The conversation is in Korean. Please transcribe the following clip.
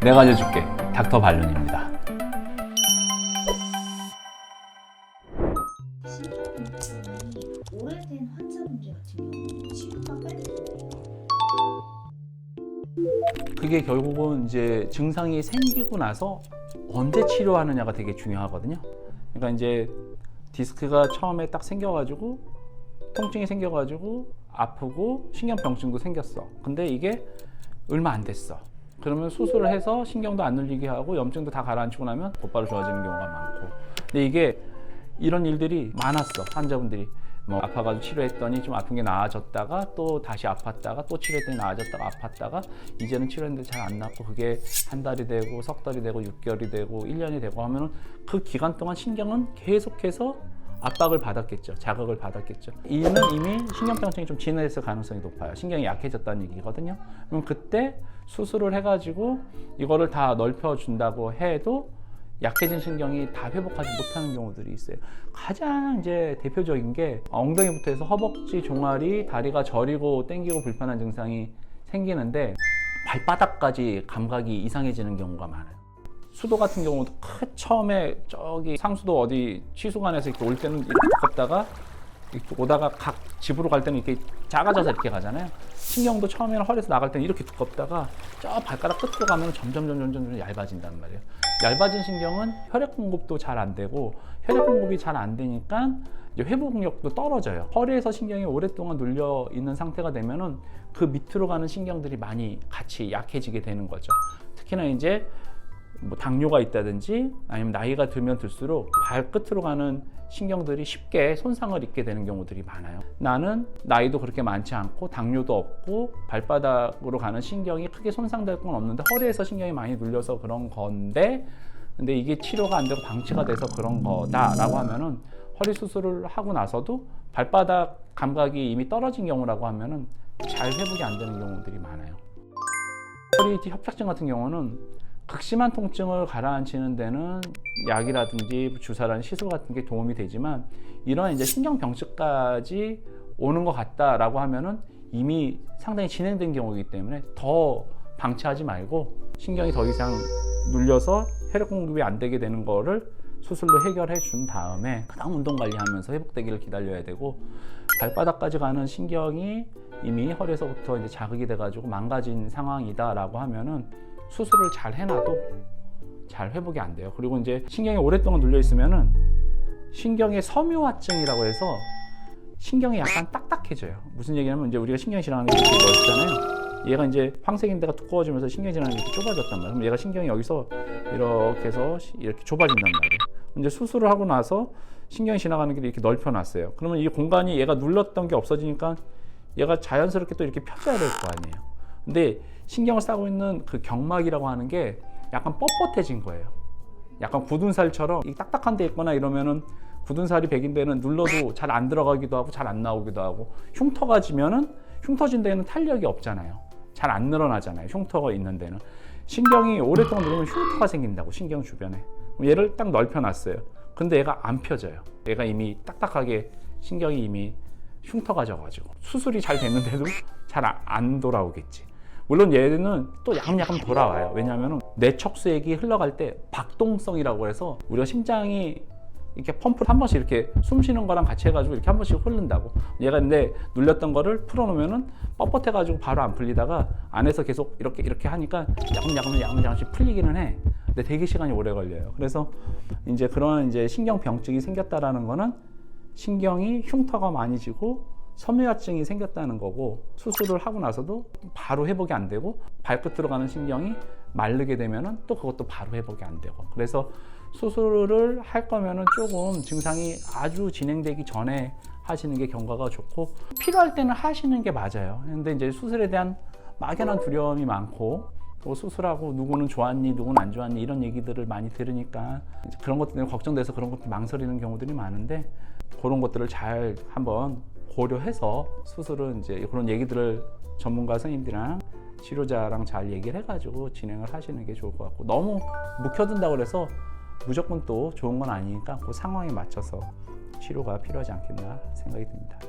내가 알려줄게. 닥터 발론입니다. 신경통증이 오래된 환자분들 같은 경우 치료가 빨리 되나요? 그게 결국은 이제 증상이 생기고 나서 언제 치료하느냐가 되게 중요하거든요. 그러니까 이제 디스크가 처음에 딱 생겨가지고 통증이 생겨가지고 아프고 신경병증도 생겼어. 근데 이게 얼마 안 됐어. 그러면 수술을 해서 신경도 안 눌리게 하고 염증도 다 가라앉히고 나면 곧바로 좋아지는 경우가 많고. 근데 이게 이런 일들이 많았어. 환자분들이 뭐 아파가지고 치료했더니 좀 아픈 게 나아졌다가 또 다시 아팠다가 또 치료했더니 나아졌다가 아팠다가 이제는 치료했는데 잘 안 낫고 그게 한 달이 되고 석 달이 되고 6개월이 되고 1년이 되고 하면은 그 기간 동안 신경은 계속해서 압박을 받았겠죠. 자극을 받았겠죠. 이는 이미 신경병증이 좀 진행했을 가능성이 높아요. 신경이 약해졌다는 얘기거든요. 그럼 그때 수술을 해가지고 이거를 다 넓혀준다고 해도 약해진 신경이 다 회복하지 못하는 경우들이 있어요. 가장 이제 대표적인 게 엉덩이부터 해서 허벅지, 종아리, 다리가 저리고 땡기고 불편한 증상이 생기는데 발바닥까지 감각이 이상해지는 경우가 많아요. 수도 같은 경우도 처음에 저기 상수도 어디 취수관에서 이렇게 올 때는 이렇게 두껍다가 이렇게 오다가 각 집으로 갈 때는 이렇게 작아져서 이렇게 가잖아요. 신경도 처음에는 허리에서 나갈 때는 이렇게 두껍다가 저 발가락 끝으로 가면 점점 얇아진단 말이에요. 얇아진 신경은 혈액 공급도 잘 안 되고 혈액 공급이 잘 안 되니까 이제 회복력도 떨어져요. 허리에서 신경이 오랫동안 눌려 있는 상태가 되면은 그 밑으로 가는 신경들이 많이 같이 약해지게 되는 거죠. 특히나 이제 뭐 당뇨가 있다든지 아니면 나이가 들면 들수록 발끝으로 가는 신경들이 쉽게 손상을 입게 되는 경우들이 많아요. 나는 나이도 그렇게 많지 않고 당뇨도 없고 발바닥으로 가는 신경이 크게 손상될 건 없는데 허리에서 신경이 많이 눌려서 그런 건데 근데 이게 치료가 안 되고 방치가 돼서 그런 거다라고 하면은 허리 수술을 하고 나서도 발바닥 감각이 이미 떨어진 경우라고 하면은 잘 회복이 안 되는 경우들이 많아요. 허리 협착증 같은 경우는 극심한 통증을 가라앉히는 데는 약이라든지 주사라는 시술 같은 게 도움이 되지만 이런 이제 신경병증까지 오는 것 같다라고 하면은 이미 상당히 진행된 경우이기 때문에 더 방치하지 말고 신경이 더 이상 눌려서 혈액 공급이 안 되게 되는 거를 수술로 해결해 준 다음에 그다음 운동 관리하면서 회복되기를 기다려야 되고 발바닥까지 가는 신경이 이미 허리에서부터 이제 자극이 돼가지고 망가진 상황이다라고 하면은 수술을 잘 해놔도 잘 회복이 안 돼요. 그리고 이제 신경이 오랫동안 눌려 있으면은 신경의 섬유화증이라고 해서 신경이 약간 딱딱해져요. 무슨 얘기냐면 이제 우리가 신경이 지나가는 게 이렇게 넓잖아요. 얘가 이제 황색인데가 두꺼워지면서 신경이 지나가는 게 이렇게 좁아졌단 말이에요. 그럼 얘가 신경이 여기서 이렇게 해서 이렇게 좁아진단 말이에요. 이제 수술을 하고 나서 신경이 지나가는 길이 이렇게 넓혀놨어요. 그러면 이 공간이 얘가 눌렀던 게 없어지니까 얘가 자연스럽게 또 이렇게 펴져야 될 거 아니에요. 근데 신경을 싸고 있는 그 경막이라고 하는 게 약간 뻣뻣해진 거예요. 약간 굳은 살처럼 이 딱딱한 데 있거나 이러면은 굳은 살이 배긴 데는 눌러도 잘 안 들어가기도 하고 잘 안 나오기도 하고 흉터가 지면은 흉터진 데는 탄력이 없잖아요. 잘 안 늘어나잖아요. 흉터가 있는 데는. 신경이 오랫동안 누르면 흉터가 생긴다고 신경 주변에. 얘를 딱 넓혀놨어요. 근데 얘가 안 펴져요. 얘가 이미 딱딱하게 신경이 이미 흉터가 져가지고 수술이 잘 됐는데도 잘 안 돌아오겠지. 물론 얘는 또 야금야금 돌아와요. 왜냐하면 내척수액이 흘러갈 때 박동성이라고 해서 우리가 심장이 이렇게 펌프를 한 번씩 이렇게 숨 쉬는 거랑 같이 해가지고 이렇게 한 번씩 흐른다고. 얘가 근데 눌렸던 거를 풀어놓으면은 뻣뻣해가지고 바로 안 풀리다가 안에서 계속 이렇게 하니까 야금야금씩 풀리기는 해. 근데 되게 시간이 오래 걸려요. 그래서 이제 그런 이제 신경병증이 생겼다라는 거는 신경이 흉터가 많이 지고 섬유화증이 생겼다는 거고 수술을 하고 나서도 바로 회복이 안 되고 발끝으로 가는 신경이 마르게 되면은 또 그것도 바로 회복이 안 되고 그래서 수술을 할 거면은 조금 증상이 아주 진행되기 전에 하시는 게 경과가 좋고 필요할 때는 하시는 게 맞아요. 근데 이제 수술에 대한 막연한 두려움이 많고 또 수술하고 누구는 좋았니 누구는 안 좋았니 이런 얘기들을 많이 들으니까 그런 것 때문에 걱정돼서 그런 것들 망설이는 경우들이 많은데 그런 것들을 잘 한번 고려해서 수술은 이제 그런 얘기들을 전문가 선생님들이랑 치료자랑 잘 얘기를 해가지고 진행을 하시는 게 좋을 것 같고 너무 묵혀둔다고 해서 무조건 또 좋은 건 아니니까 그 상황에 맞춰서 치료가 필요하지 않겠나 생각이 듭니다.